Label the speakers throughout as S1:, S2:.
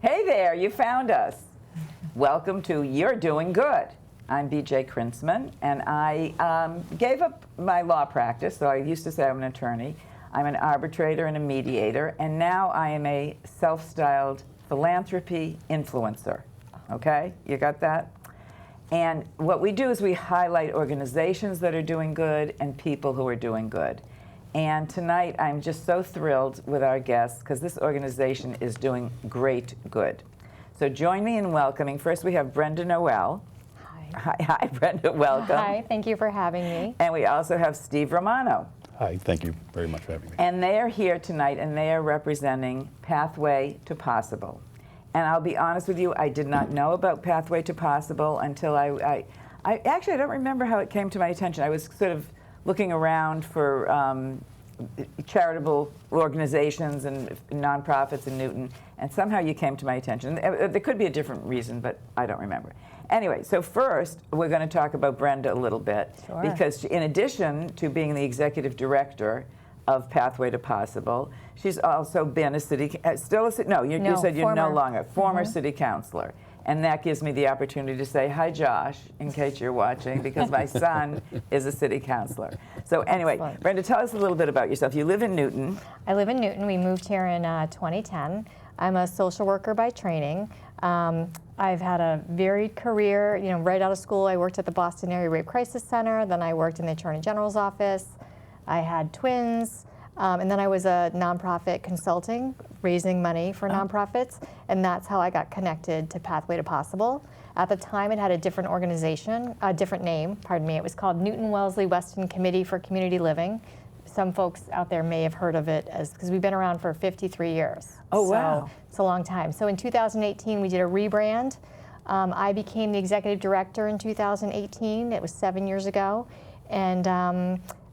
S1: Hey there, you found us. Welcome to You're Doing Good. I'm BJ Krinsman, and I gave up my law practice, so I used to say I'm an attorney. I'm an arbitrator and a mediator, and now I am a self-styled philanthropy influencer. Okay, you got that? And what we do is we highlight organizations that are doing good and people who are doing good. And tonight I'm just so thrilled with our guests because this organization is doing great good. So join me in welcoming. First we have Brenda Noel. Hi, Brenda, welcome.
S2: Hi, thank you for having me.
S1: And we also have Steve Romano.
S3: Hi, thank you very much for having me.
S1: And they are here tonight, and they are representing Pathway to Possible. And I'll be honest with you, I did not know about Pathway to Possible until I actually, I don't remember how it came to my attention. I was sort of looking around for charitable organizations and nonprofits in Newton, and somehow you came to my attention. There could be a different reason, but I don't remember. Anyway, so first, we're going to talk about Brenda a little bit.
S2: Sure.
S1: Because in addition to being the executive director of Pathway to Possible, she's also been a city, still a city, no, you said you're no longer, former city councilor. And that gives me the opportunity to say, hi, Josh, in case you're watching, because my son is a city councilor. So anyway,
S2: Excellent.
S1: Brenda, tell us a little bit about yourself. You live in Newton.
S2: I live in Newton. We moved here in 2010. I'm a social worker by training. I've had a varied career. You know, right out of school, I worked at the Boston Area Rape Crisis Center. Then I worked in the Attorney General's office. I had twins. And then I was a nonprofit consulting, raising money for nonprofits. And that's how I got connected to Pathway to Possible. At the time, it had a different organization, a different name, pardon me. It was called Newton Wellesley Weston Committee for Community Living. Some folks out there may have heard of it because we've been around for 53 years.
S1: Oh, wow.
S2: So it's a long time. So in 2018, we did a rebrand. I became the executive director in 2018. It was 7 years ago. And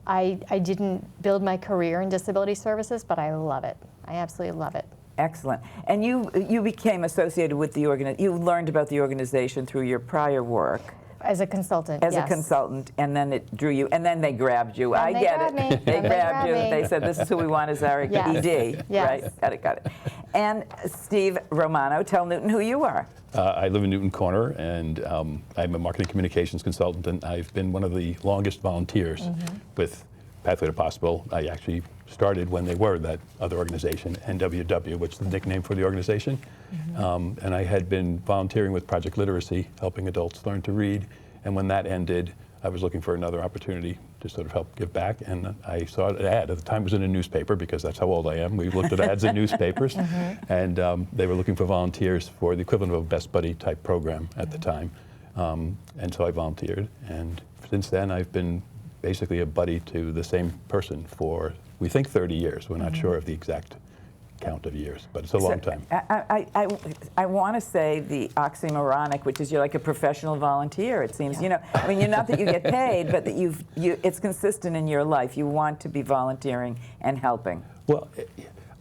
S2: I didn't build my career in disability services, but I love it. I absolutely love it.
S1: Excellent. And you became associated with the you learned about the organization through your prior work.
S2: As a consultant,
S1: As
S2: yes.
S1: a consultant, and then it drew you, and then they grabbed you.
S2: And
S1: I
S2: they
S1: get
S2: grabbed
S1: it.
S2: me.
S1: They
S2: And they
S1: grabbed
S2: grabbed
S1: you.
S2: me.
S1: They said, this is who we want as our
S2: Yes.
S1: ED.
S2: Yes.
S1: Right? Got it. And Steve Romano, tell Newton who you are.
S3: I live in Newton Corner, and I'm a marketing communications consultant, and I've been one of the longest volunteers with Pathway to Possible. I actually started when they were that other organization, NWW, which is the nickname for the organization. And I had been volunteering with Project Literacy, helping adults learn to read. And when that ended, I was looking for another opportunity to sort of help give back. And I saw an ad. At the time it was in a newspaper, because that's how old I am. We looked at ads in newspapers. And they were looking for volunteers for the equivalent of a Best Buddy type program at the time. And so I volunteered. And since then, I've been basically a buddy to the same person for, we think, 30 years. We're not sure of the exact count of years, but it's a long time.
S1: I want to say the oxymoronic, which is you're like a professional volunteer, it seems. You know, I mean, you're not that you get paid, but that it's consistent in your life. You want to be volunteering and helping.
S3: Well,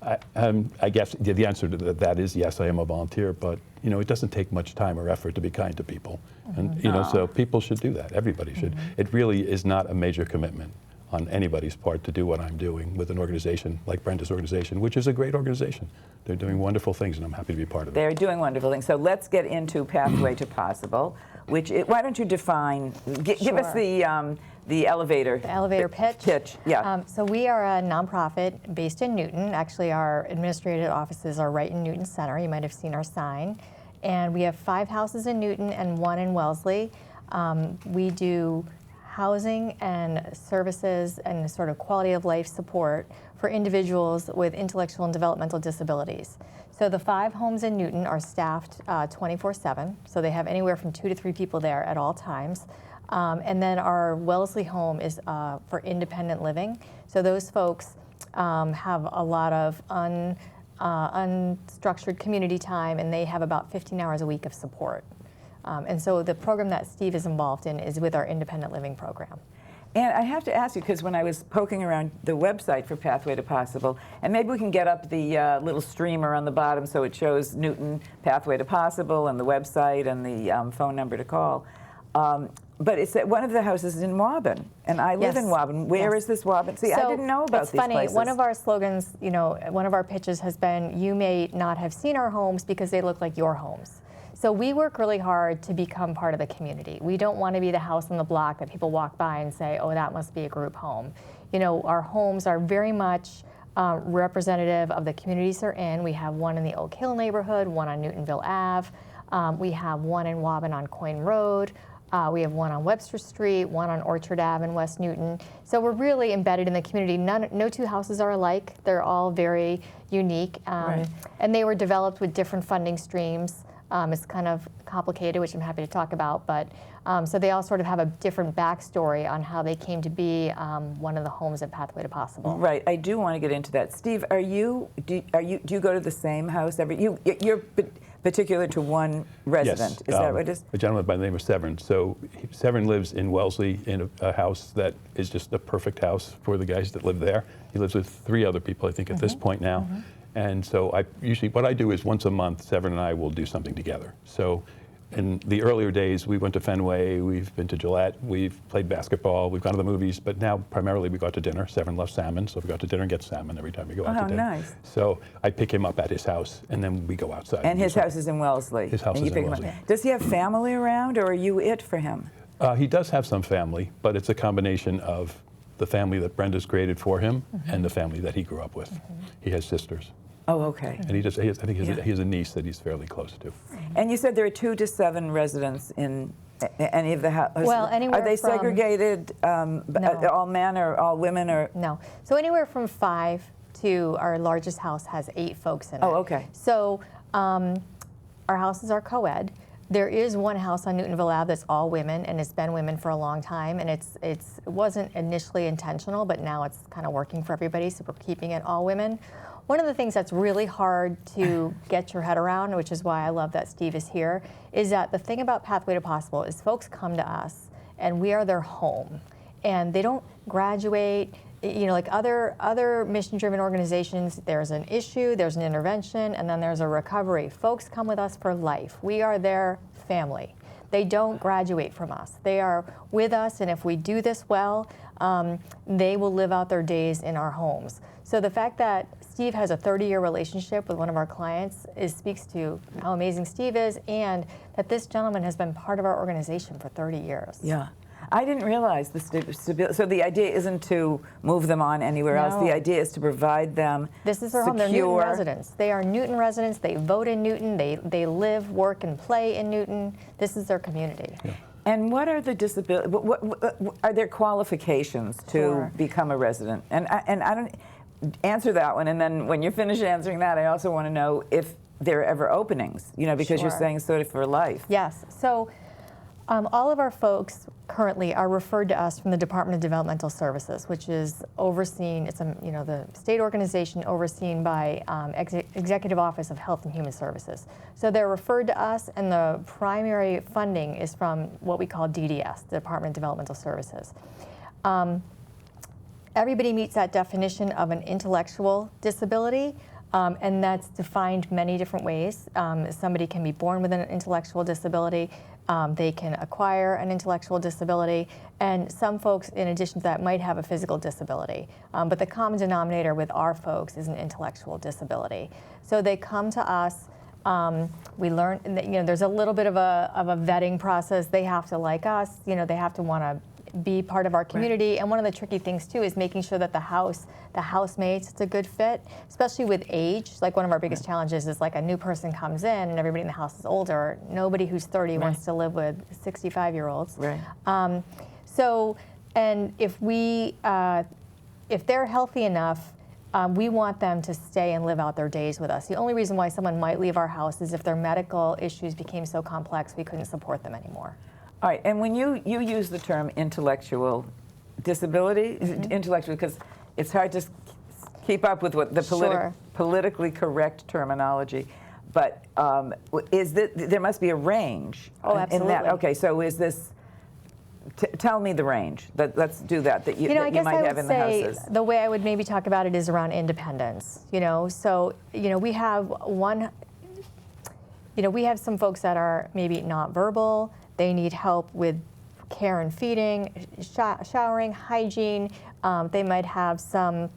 S3: I guess the answer to that is yes, I am a volunteer, but you know, it doesn't take much time or effort to be kind to people. And you know, so people should do that. Everybody should. It really is not a major commitment on anybody's part to do what I'm doing with an organization like Brenda's organization, which is a great organization. They're doing wonderful things, and I'm happy to be part of it.
S1: They're doing wonderful things. So let's get into Pathway to Possible, which why don't you define, give us the elevator.
S2: The elevator pitch?
S1: Yeah.
S2: So we are a nonprofit based in Newton. Actually, our administrative offices are right in Newton Center. You might have seen our sign. And we have 5 houses in Newton and 1 in Wellesley. We do housing and services and sort of quality of life support for individuals with intellectual and developmental disabilities. So the 5 homes in Newton are staffed 24/7. So they have anywhere from 2 to 3 people there at all times. And then our Wellesley home is for independent living. So those folks have a lot of unstructured community time, and they have about 15 hours a week of support. And so the program that Steve is involved in is with our independent living program.
S1: And I have to ask you, because when I was poking around the website for Pathway to Possible, and maybe we can get up the little streamer on the bottom so it shows Newton Pathway to Possible and the website and the phone number to call. But it's that one of the houses is in Waubun, and I live in
S2: Yes.
S1: Waubun. Where
S2: Yes.
S1: is this Waubun? See, I didn't know about
S2: it's
S1: these
S2: funny.
S1: places.
S2: One of our slogans, one of our pitches has been, "You may not have seen our homes because they look like your homes." So we work really hard to become part of the community. We don't want to be the house on the block that people walk by and say, "Oh, that must be a group home." Our homes are very much representative of the communities they're in. We have one in the Oak Hill neighborhood, one on Newtonville Ave. We have one in Waubun on Coyne Road. We have one on Webster Street, one on Orchard Ave in West Newton. So we're really embedded in the community. No two houses are alike. They're all very unique.
S1: Right.
S2: And they were developed with different funding streams. It's kind of complicated, which I'm happy to talk about. But so they all sort of have a different backstory on how they came to be one of the homes at Pathway to Possible.
S1: Right. I do want to get into that. Steve, do you go to the same house every? You're particular to one resident.
S3: Yes.
S1: Is that what it is?
S3: A gentleman by the name of Severn. So Severn lives in Wellesley in a house that is just a perfect house for the guys that live there. He lives with 3 other people, I think, at this point now. And so what I do is once a month, Severn and I will do something together. So in the earlier days, we went to Fenway, we've been to Gillette, we've played basketball, we've gone to the movies, but now primarily we go out to dinner. Severn loves salmon, so we go out to dinner and get salmon every time we go out to dinner.
S1: Nice.
S3: So I pick him up at his house, and then we go outside.
S1: And
S3: do
S1: his
S3: something.
S1: house is in Wellesley.
S3: His house
S1: and you
S3: is in
S1: pick him up.
S3: Wellesley.
S1: Does he have family around, or are you it for him?
S3: He does have some family, but it's a combination of the family that Brenda's created for him and the family that he grew up with. He has sisters.
S1: Oh, okay.
S3: And I think he has a niece that he's fairly close to.
S1: And you said there are 2 to 7 residents in any of the houses.
S2: Well, anywhere
S1: Are they
S2: from-
S1: segregated,
S2: No.
S1: all men or all women? Or
S2: No. So anywhere from 5 to our largest house has 8 folks in it.
S1: Oh, okay.
S2: So our houses are co-ed. There is one house on Newtonville Ave that's all women, and it's been women for a long time, and it wasn't initially intentional, but now it's kind of working for everybody, so we're keeping it all women. One of the things that's really hard to get your head around, which is why I love that Steve is here, is that the thing about Pathway to Possible is folks come to us and we are their home. And they don't graduate, like other mission-driven organizations, there's an issue, there's an intervention, and then there's a recovery. Folks come with us for life. We are their family. They don't graduate from us. They are with us, and if we do this well, they will live out their days in our homes. So the fact that Steve has a 30-year relationship with one of our clients speaks to how amazing Steve is, and that this gentleman has been part of our organization for 30 years.
S1: Yeah. I didn't realize the stability. So the idea isn't to move them on anywhere else.
S2: No.
S1: The idea is to provide them
S2: This is their home. They're Newton residents. They are Newton residents. They vote in Newton. They live, work, and play in Newton. This is their community.
S3: Yeah.
S1: And what are the disability? What are there qualifications to
S2: Sure.
S1: become a resident? And I don't answer that one. And then when you're finished answering that, I also want to know if there are ever openings. Because you're
S2: Sure.
S1: saying sort of for life.
S2: Yes. So all of our folks currently are referred to us from the Department of Developmental Services, which is overseen. It's the state organization overseen by Executive Office of Health and Human Services. So they're referred to us, and the primary funding is from what we call DDS, the Department of Developmental Services. Everybody meets that definition of an intellectual disability, and that's defined many different ways. Somebody can be born with an intellectual disability. They can acquire an intellectual disability, and some folks, in addition to that, might have a physical disability. But the common denominator with our folks is an intellectual disability. So they come to us. We learn, there's a little bit of a vetting process. They have to like us. They have to want to be part of our community. Right. And one of the tricky things too is making sure that the housemates, it's a good fit, especially with age. Like one of our biggest challenges is like a new person comes in and everybody in the house is older. Nobody who's 30 wants to live with 65-year-olds.
S1: Right.
S2: And if they're healthy enough, we want them to stay and live out their days with us. The only reason why someone might leave our house is if their medical issues became so complex we couldn't support them anymore.
S1: All right, and when you use the term intellectual disability, intellectual, because it's hard to keep up with what the politically correct terminology, but there must be a range
S2: absolutely.
S1: in that. Okay, so is this, tell me the range. Let's do that you might have in the houses.
S2: The way I would maybe talk about it is around independence. So we have we have some folks that are maybe not verbal. They need help with care and feeding, showering, hygiene. They might have some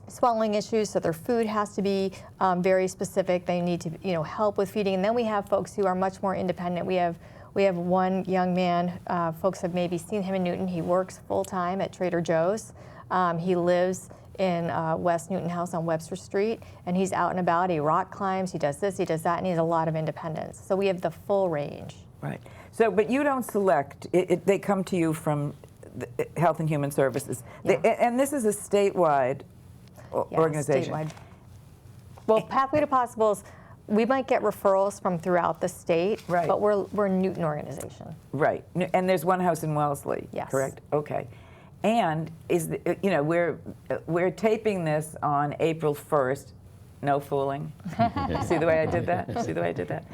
S2: swallowing issues, so their food has to be very specific. They need to, help with feeding. And then we have folks who are much more independent. We have one young man, folks have maybe seen him in Newton. He works full-time at Trader Joe's. He lives in West Newton House on Webster Street, and he's out and about. He rock climbs, he does this, he does that, and he has a lot of independence. So we have the full range.
S1: Right. So, but you don't select, they come to you from the Health and Human Services.
S2: Yeah.
S1: And this is a statewide organization.
S2: Statewide. Well, Pathway to Possibles, we might get referrals from throughout the state,
S1: Right.
S2: but we're a Newton organization.
S1: Right. And there's one house in Wellesley,
S2: Yes.
S1: correct? Okay. And we're taping this on April 1st. No fooling. See the way I did that? See the way I did that?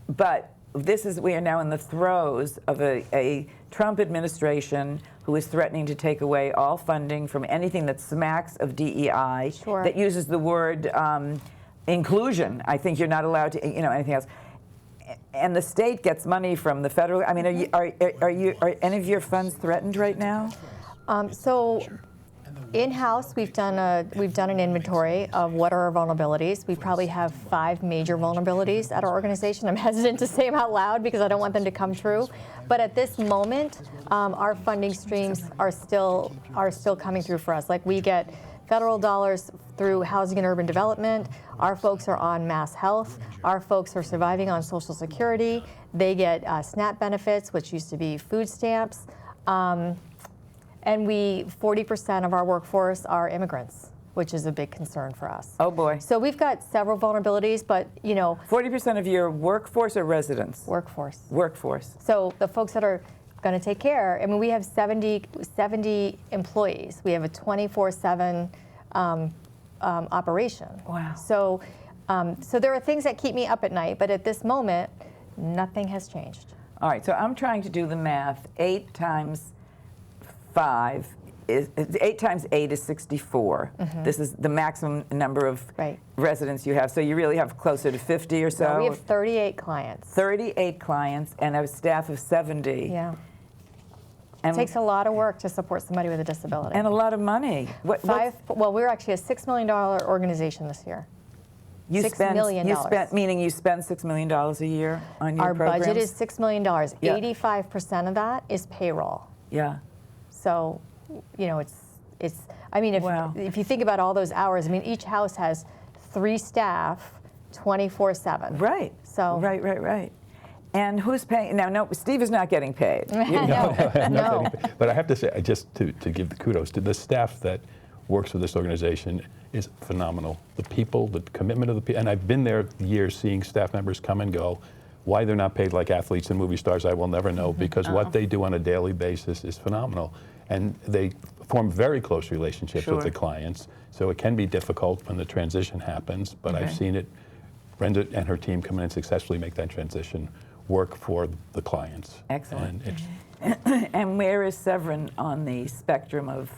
S1: But we are now in the throes of a Trump administration who is threatening to take away all funding from anything that smacks of DEI,
S2: Sure.
S1: that uses the word inclusion. I think you're not allowed to, anything else. And the state gets money from the federal. I mean, are any of your funds threatened right now?
S2: So in-house, we've done an inventory of what are our vulnerabilities. We probably have 5 major vulnerabilities at our organization. I'm hesitant to say them out loud because I don't want them to come true. But at this moment, our funding streams are still coming through for us. Like, we get federal dollars through housing and urban development. Our folks are on mass health. Our folks are surviving on Social Security. They get SNAP benefits, which used to be food stamps. And 40% of our workforce are immigrants, which is a big concern for us.
S1: Oh boy.
S2: So we've got several vulnerabilities, but
S1: 40% of your workforce or residents?
S2: Workforce.
S1: Workforce.
S2: So the folks that are going to take care, I mean, we have 70 employees. We have a 24/7 operation.
S1: Wow.
S2: So there are things that keep me up at night, but at this moment, nothing has changed.
S1: All right, so I'm trying to do the math. 8 times 8 times 8 is 64. This is the maximum number of
S2: Right.
S1: residents you have. So you really have closer to 50 or so?
S2: No, we have 38 clients.
S1: 38 clients and a staff of 70.
S2: Yeah.
S1: And,
S2: It takes a lot of work to support somebody with a disability.
S1: and a lot of money.
S2: We're actually a $6 million organization this year.
S1: you
S2: $6
S1: spend,
S2: million.
S1: meaning you spend $6 million a year on your
S2: Our
S1: programs?
S2: budget is $6 million.
S1: Yeah.
S2: 85% of that is payroll.
S1: Yeah.
S2: So, it's. I mean,
S1: Wow.
S2: if you think about all those hours, I mean, each house has 3 staff, 24/7.
S1: Right.
S2: So.
S1: Right. And who's paying? Now, no, Steve is not getting paid.
S2: No.
S3: But I have to say, just to give the kudos to the staff that works with this organization is phenomenal. The people, the commitment of the people, and I've been there years seeing staff members come and go. Why they're not paid like athletes and movie stars, I will never know, because what they do on a daily basis is phenomenal. And they form very close relationships
S1: Sure.
S3: with the clients, so it can be difficult when the transition happens, but I've
S1: Okay.
S3: seen it, Brenda and her team come in and successfully make that transition work for the clients.
S1: Excellent.
S3: And it's,
S1: And where is Severin on the spectrum of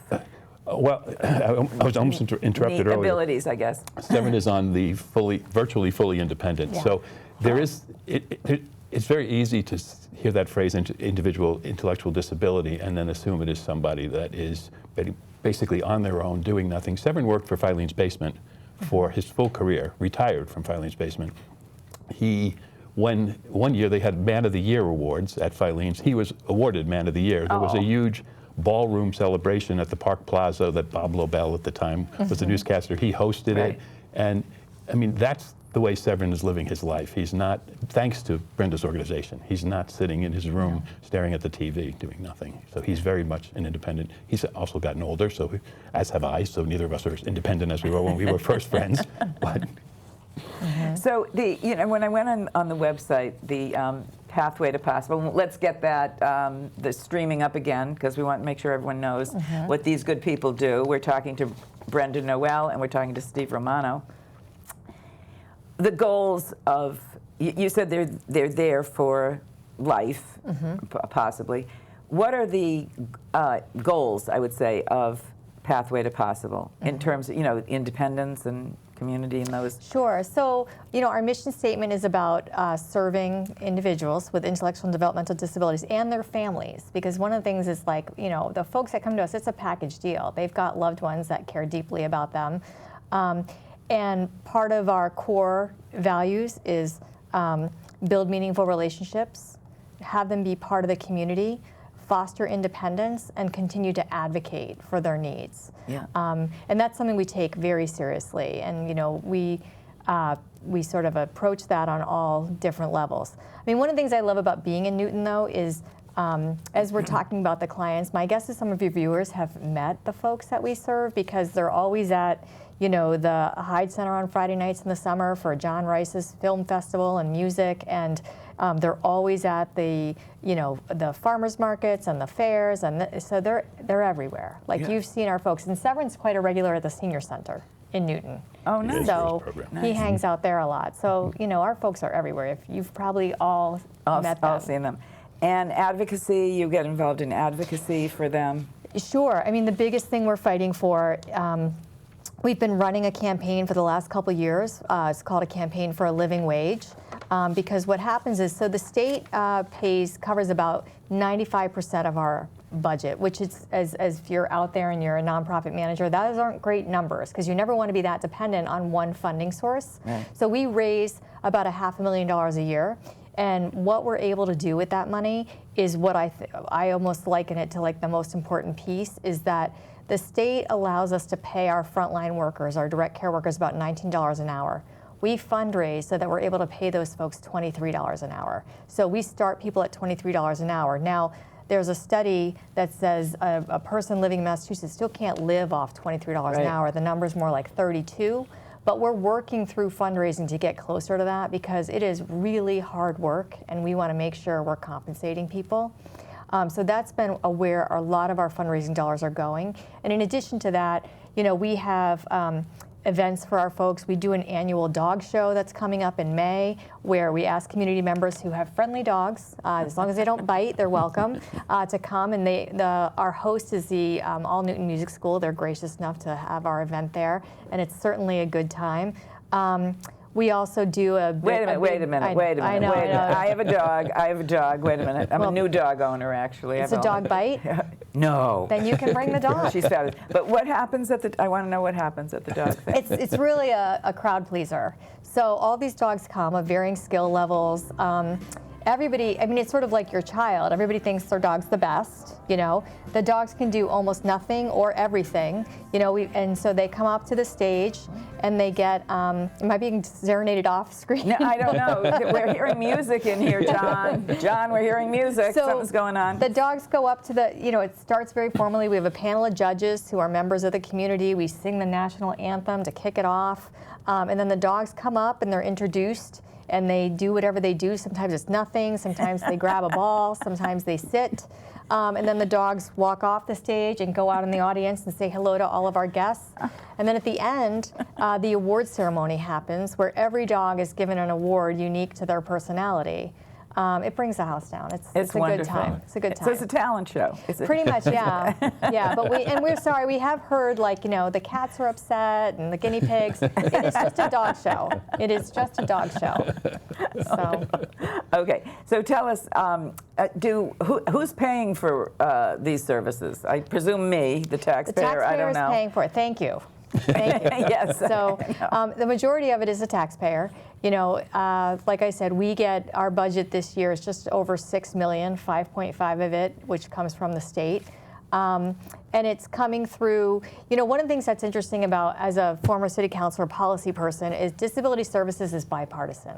S3: well, I was almost interrupted
S1: the
S3: earlier.
S1: abilities, I guess?
S3: Severin is on the virtually fully independent.
S2: Yeah.
S3: So there is, it's very easy to hear that phrase, individual intellectual disability, and then assume it is somebody that is basically on their own, doing nothing. Severin worked for Filene's Basement for his full career, retired from Filene's Basement. When one year they had Man of the Year awards at Filene's, he was awarded Man of the Year. There was a huge ballroom celebration at the Park Plaza that Bob Lobel at the time was the newscaster. He hosted
S1: Right.
S3: it. And I mean, that's the way Severin is living his life. He's not, thanks to Brenda's organization, he's not sitting in his room staring at the TV doing nothing. So he's very much an independent. He's also gotten older, so as have I, so neither of us are as independent as we were when we were first friends. But
S1: So when I went on the website, the Pathway to Possible, let's get that the streaming up again, because we want to make sure everyone knows what these good people do. We're talking to Brenda Noel and we're talking to Steve Romano. The goals of, you said they're there for life, possibly. What are the goals, I would say, of Pathway to Possible in terms of, independence and community in those?
S2: Sure. So, our mission statement is about serving individuals with intellectual and developmental disabilities and their families. Because one of the things is the folks that come to us, it's a package deal. They've got loved ones that care deeply about them. And part of our core values is build meaningful relationships, have them be part of the community, foster independence, and continue to advocate for their needs.
S1: Yeah.
S2: And that's something we take very seriously. And we sort of approach that on all different levels. I mean, one of the things I love about being in Newton, though, is as we're talking about the clients, my guess is some of your viewers have met the folks that we serve because they're always at the Hyde Center on Friday nights in the summer for John Rice's film festival and music, and they're always at the farmers markets and the fairs, and so they're everywhere.
S1: Yeah.
S2: You've seen our folks, and Severin's quite a regular at the senior center in Newton.
S1: Oh, nice.
S2: So
S3: Nice.
S2: he hangs out there a lot. So our folks are everywhere. If you've probably all met them.
S1: All seen them. And advocacy, you get involved in advocacy for them?
S2: Sure. I mean, the biggest thing we're fighting for. We've been running a campaign for the last couple of years. It's called a campaign for a living wage, because what happens is, so the state covers about 95% of our budget, which is, as if you're out there and you're a nonprofit manager, those aren't great numbers because you never want to be that dependent on one funding source.
S1: Right.
S2: So we raise about $500,000 a year. And what we're able to do with that money is what I almost liken it to the most important piece is that the state allows us to pay our frontline workers, our direct care workers, about $19 an hour. We fundraise so that we're able to pay those folks $23 an hour. So we start people at $23 an hour. Now, there's a study that says a person living in Massachusetts still can't live off $23 an hour. The number's more like 32. But we're working through fundraising to get closer to that because it is really hard work, and we want to make sure we're compensating people. So that's been where a lot of our fundraising dollars are going. And in addition to that, we have events for our folks. We do an annual dog show that's coming up in May where we ask community members who have friendly dogs, as long as they don't bite, they're welcome, to come. And our host is the All Newton Music School. They're gracious enough to have our event there, and it's certainly a good time. We also do a...
S1: Wait a minute.
S2: I know.
S1: I have a dog. Wait a minute. I'm a new dog owner, actually.
S2: It's a dog bite?
S1: No.
S2: Then you can bring the dog.
S1: She's fabulous. But what happens I want to know what happens at the dog thing.
S2: It's really a crowd pleaser. So all these dogs come of varying skill levels. Everybody, it's sort of like your child. Everybody thinks their dog's the best, The dogs can do almost nothing or everything, and so they come up to the stage and they get, am I being serenaded off screen?
S1: No, I don't know. We're hearing music in here, John. John, we're hearing music.
S2: So
S1: something's going on.
S2: The dogs go up to it starts very formally. We have a panel of judges who are members of the community. We sing the national anthem to kick it off. And then the dogs come up and they're introduced. And they do whatever they do. Sometimes it's nothing. Sometimes they grab a ball. Sometimes they sit. And then the dogs walk off the stage and go out in the audience and say hello to all of our guests. And then at the end, the award ceremony happens where every dog is given an award unique to their personality. It brings the house down. It's a good time. It's a good time.
S1: So it's a talent show.
S2: Pretty much, yeah. Yeah, but we're sorry. We have heard the cats are upset and the guinea pigs. It is just a dog show. It is just a dog show. So.
S1: Okay. So tell us, who's paying for these services? I presume me, the taxpayer.
S2: The taxpayer
S1: I don't know.
S2: is paying for it. Thank you. Thank you.
S1: Yes.
S2: So the majority of it is the taxpayer. Like I said, we get our budget this year is just over $6 million, 5.5 of it, which comes from the state. And it's coming through, one of the things that's interesting about as a former city councilor policy person is disability services is bipartisan.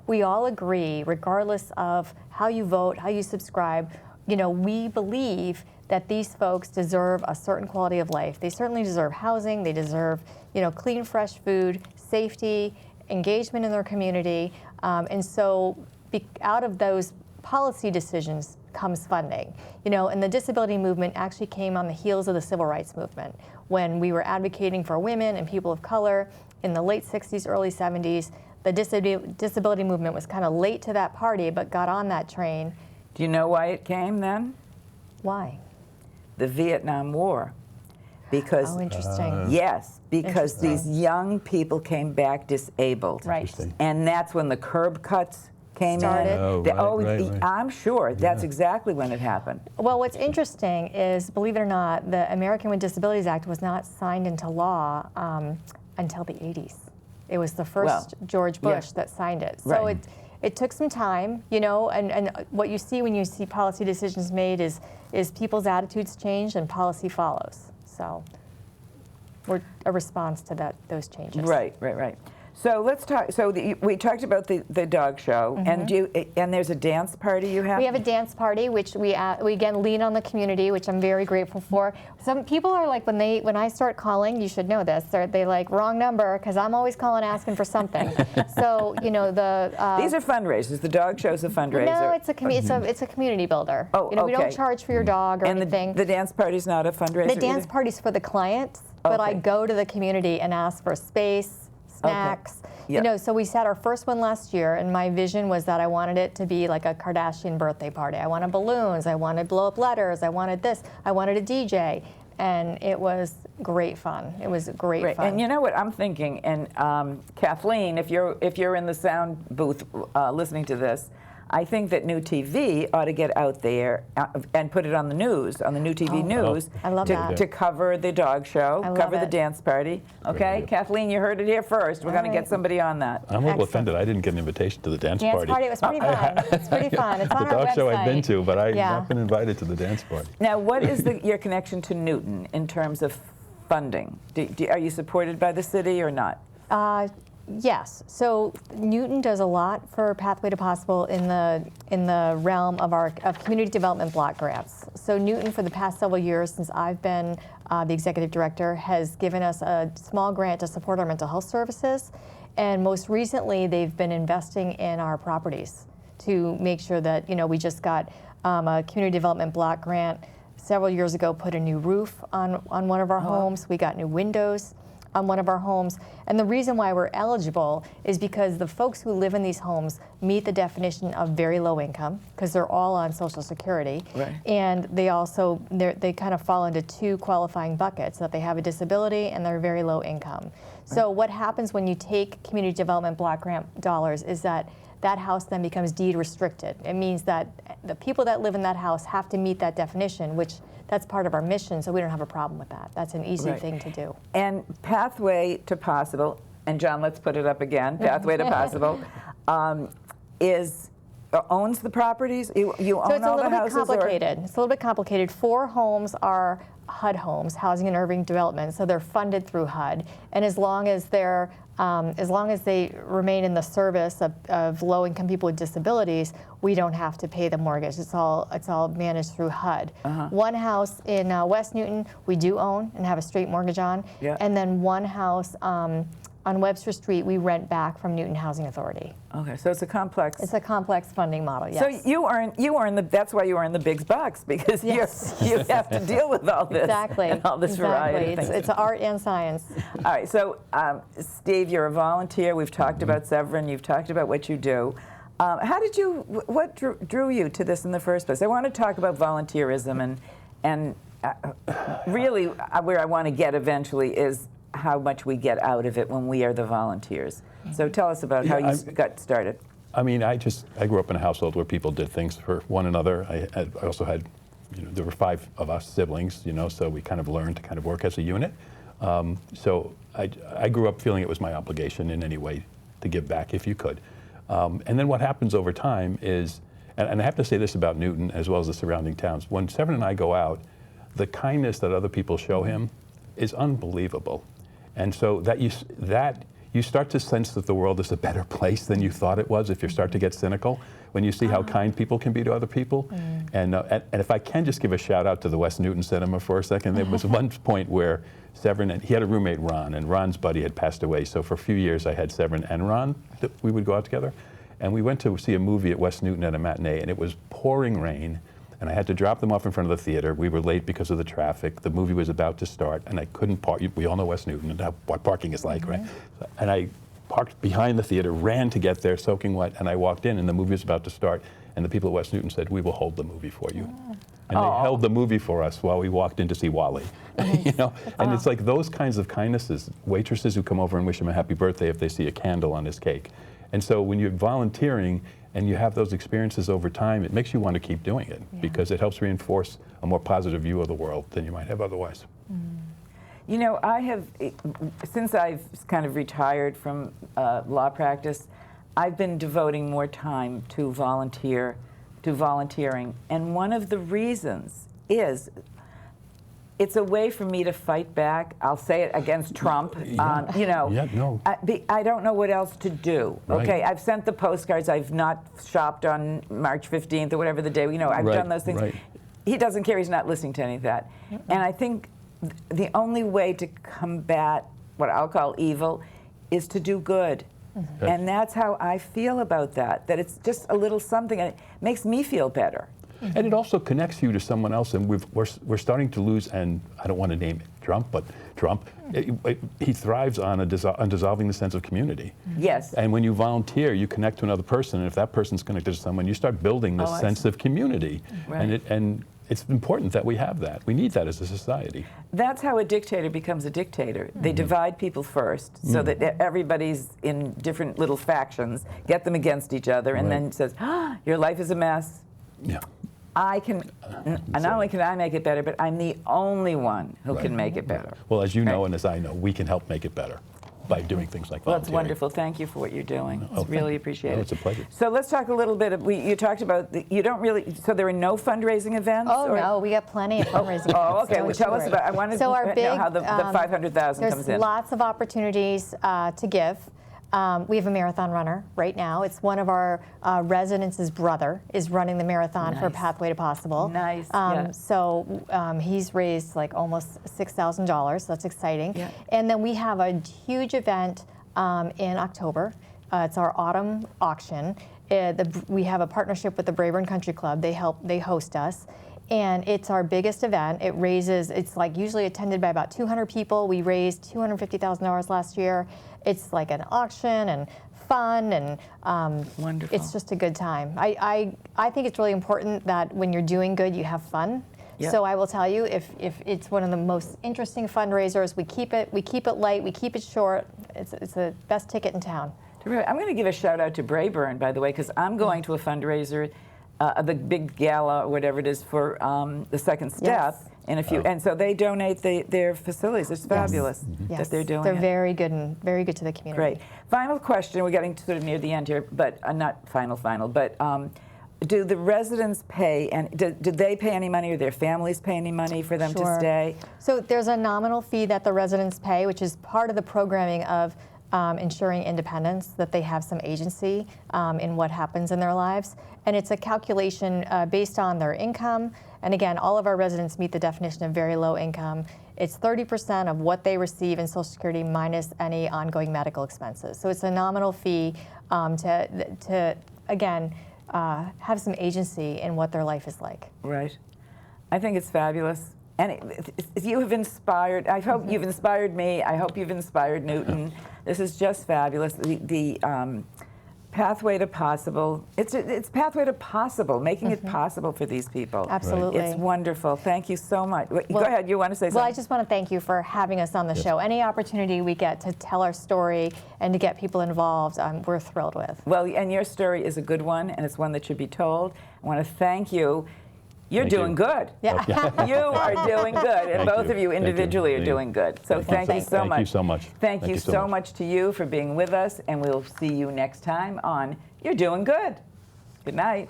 S2: We all agree, regardless of how you vote, how you subscribe, we believe that these folks deserve a certain quality of life. They certainly deserve housing. They deserve, clean, fresh food, safety, engagement in their community. And so out of those policy decisions comes funding. And the disability movement actually came on the heels of the civil rights movement when we were advocating for women and people of color in the late 60s, early 70s. The disability movement was kind of late to that party, but got on that train.
S1: Do you know why it came then?
S2: Why?
S1: The Vietnam War. because
S2: Oh, interesting.
S1: yes, because these
S2: Interesting.
S1: young people came back disabled.
S2: Right.
S3: Interesting.
S1: And that's when the curb cuts came
S2: Started.
S1: in.
S3: Oh, right.
S1: I'm sure that's exactly when it happened.
S2: Well, what's interesting is, believe it or not, the American with Disabilities Act was not signed into law until the 80s. It was the first George Bush that signed it. So
S1: Right.
S2: it took some time, you know, and what you see when you see policy decisions made is people's attitudes change and policy follows. So we're a response to those changes.
S1: Right. So let's talk. So we talked about the dog show, and there's a dance party you have.
S2: We have a dance party, which we again lean on the community, which I'm very grateful for. Some people are like, when I start calling, you should know this, they like, wrong number, because I'm always calling asking for something. So you know
S1: These are fundraisers. The dog show's a fundraiser.
S2: No, it's a community builder.
S1: Oh,
S2: you know, we
S1: okay.
S2: don't charge for your dog or
S1: And
S2: anything.
S1: the dance party's not a fundraiser.
S2: The dance
S1: either?
S2: party's for the clients, but I
S1: Okay.
S2: go to the community and ask for space, snacks. You
S1: Yep.
S2: know, so we had our first one last year, and my vision was that I wanted it to be like a Kardashian birthday party. I wanted balloons, I wanted blow up letters, I wanted this, I wanted a DJ, and it was great fun. It was great fun.
S1: And you know what I'm thinking, and Kathleen, if you're in the sound booth listening to this, I think that New TV ought to get out there and put it on the news, on the New TV news,
S2: I love that.
S1: to cover the dog show,
S2: I love
S1: cover the
S2: it.
S1: dance party. Okay,
S3: idea.
S1: Kathleen, you heard it here first. We're going to
S2: right.
S1: get somebody on that.
S3: I'm a little
S2: Excellent.
S3: offended. I didn't get an invitation to the dance
S2: Dance party, it was pretty fun. It's pretty fun. It's on
S3: The
S2: our
S3: dog show I've been
S2: website.
S3: to, but I've
S2: Yeah.
S3: not been invited to the dance party.
S1: Now, what is your connection to Newton in terms of funding? Are you supported by the city or not?
S2: Yes. So Newton does a lot for Pathway to Possible in the realm of community development block grants. So Newton, for the past several years, since I've been the executive director, has given us a small grant to support our mental health services, and most recently they've been investing in our properties to make sure that, you know, we just got a community development block grant several years ago, put a new roof on one of our homes. We got new windows on one of our homes. And the reason why we're eligible is because the folks who live in these homes meet the definition of very low income, because they're all on Social Security.
S1: Right.
S2: And they also, they kind of fall into two qualifying buckets, that they have a disability and they're very low income. So what happens when you take community development block grant dollars is that house then becomes deed restricted. It means that the people that live in that house have to meet that definition, which that's part of our mission, so we don't have a problem with that. That's an easy
S1: Right.
S2: thing to do.
S1: And Pathway to Possible, and John, let's put it up again. Pathway to Possible owns the properties. You own
S2: So it's a
S1: all the
S2: little bit
S1: houses,
S2: complicated. It's a little bit complicated. 4 homes are HUD homes, Housing and Urban Development, so they're funded through HUD. And as long as they remain in the service of low-income people with disabilities, we don't have to pay the mortgage. It's all managed through HUD. One house in West Newton we do own and have a straight mortgage on,
S1: Yeah.
S2: and then one house on Webster Street we rent back from Newton Housing Authority.
S1: Okay, so it's a complex.
S2: It's a complex funding model. Yes.
S1: So you earn that's why you earn the big bucks, because
S2: Yes.
S1: you have to deal with all this
S2: Exactly.
S1: and all this variety of things.
S2: It's art and science.
S1: All right, so Steve, you're a volunteer. We've talked about Severin. You've talked about what you do. What drew you to this in the first place? I want to talk about volunteerism, and really where I want to get eventually is how much we get out of it when we are the volunteers. So tell us about how you got started.
S3: I mean, I grew up in a household where people did things for one another. I also had, there were 5 of us siblings, so we kind of learned to kind of work as a unit. So I grew up feeling it was my obligation in any way to give back if you could. And then what happens over time is, and I have to say this about Newton as well as the surrounding towns, when Severin and I go out, the kindness that other people show him is unbelievable. And so that you start to sense that the world is a better place than you thought it was if you start to get cynical, when you see how kind people can be to other people. And if I can just give a shout out to the West Newton Cinema for a second, there was one point where Severin, he had a roommate, Ron, and Ron's buddy had passed away. So for a few years I had Severin and Ron that we would go out together. And we went to see a movie at West Newton at a matinee, and it was pouring rain. And I had to drop them off in front of the theater. We were late because of the traffic. The movie was about to start, and I couldn't park. We all know West Newton and what parking is like, right? And I parked behind the theater, ran to get there, soaking wet, and I walked in, and the movie was about to start. And the people at West Newton said, "We will hold the movie for you." and they held the movie for us while we walked in to see Wally. You know, and it's like those kinds of kindnesses. Waitresses who come over and wish him a happy birthday if they see a candle on his cake. And so when you're volunteering and you have those experiences over time, it makes you want to keep doing it because it helps reinforce a more positive view of the world than you might have otherwise.
S1: You know, I have, since I've kind of retired from law practice, I've been devoting more time to volunteering. And one of the reasons is it's a way for me to fight back. I'll say it against Trump. You know, I don't know what else to do.
S3: Right.
S1: Okay, I've sent the postcards. I've not shopped on March 15th or whatever the day. You know, I've done those things.
S3: Right.
S1: He doesn't care. He's not listening to any of that. And I think the only way to combat what I'll call evil is to do good. And that's how I feel about that, that it's just a little something, and it makes me feel better.
S3: And it also connects you to someone else, and we're starting to lose, and I don't want to name it Trump, but Trump, he thrives on dissolving the sense of community.
S1: Yes.
S3: And when you volunteer, you connect to another person, and if that person's connected to someone, you start building this sense of community.
S1: Right.
S3: And it's important that we have that. We need that as a society.
S1: That's how a dictator becomes a dictator. They divide people first so that everybody's in different little factions, get them against each other, and then says, your life is a mess.
S3: Yeah.
S1: I can, not only can I make it better, but I'm the only one who can make it better.
S3: Well, as you know and as I know, we can help make it better by doing things like
S1: Well, it's
S3: volunteering.
S1: wonderful. Thank you for what you're doing. It's really appreciated.
S3: Oh, it's a pleasure.
S1: So let's talk a little bit. You talked about you don't really. So there are no fundraising events.
S2: Oh no, we got plenty of fundraising.
S1: Oh, okay.
S2: Don't
S1: Well, tell
S2: you
S1: us
S2: worry.
S1: about. I wanted
S2: So
S1: to
S2: our
S1: know
S2: big,
S1: how the 500,000 comes in.
S2: There's lots of opportunities to give. We have a marathon runner right now. It's one of our residents' brother is running the marathon for Pathway to Possible.
S1: Nice.
S2: So he's raised like almost $6,000. That's exciting.
S1: Yeah.
S2: And then we have a huge event in October. It's our autumn auction. We have a partnership with the Brayburn Country Club. They host us. And it's our biggest event. It's like usually attended by about 200 people. We raised $250,000 last year. It's like an auction and fun and
S1: Wonderful.
S2: it's just a good time. I think it's really important that when you're doing good, you have fun.
S1: Yep.
S2: So I will tell you, if it's one of the most interesting fundraisers, we keep it light, we keep it short. It's the best ticket in town.
S1: I'm going to give a shout out to Brayburn, by the way, because I'm going to a fundraiser, the big gala or whatever it is for the Second Step in a few, and so they donate their facilities. It's fabulous that they're doing
S2: They're
S1: it.
S2: very good and very good to the community.
S1: Great. Final question. We're getting sort of near the end here, but not final, but do the residents pay, and do they pay any money, or their families pay any money for them to stay?
S2: So there's a nominal fee that the residents pay, which is part of the programming of ensuring independence, that they have some agency in what happens in their lives. And it's a calculation based on their income. And again, all of our residents meet the definition of very low income. It's 30% of what they receive in Social Security minus any ongoing medical expenses. So it's a nominal fee to again, have some agency in what their life is like.
S1: Right. I think it's fabulous. And you have inspired, I hope you've inspired me. I hope you've inspired Newton. This is just fabulous. The Pathway to Possible, it's Pathway to Possible, making it possible for these people.
S2: Absolutely.
S1: It's wonderful. Thank you so much. Go ahead, you want to say something?
S2: Well, I just want to thank you for having us on the show. Any opportunity we get to tell our story and to get people involved, we're thrilled with.
S1: Well, and your story is a good one, and it's one that should be told. I want to thank you. You're doing good.
S2: Yeah.
S1: You are doing good, and both of you individually are doing good. So thank you so much.
S3: Thank you so much.
S1: Thank you so much to you for being with us, and we'll see you next time on You're Doing Good. Good night.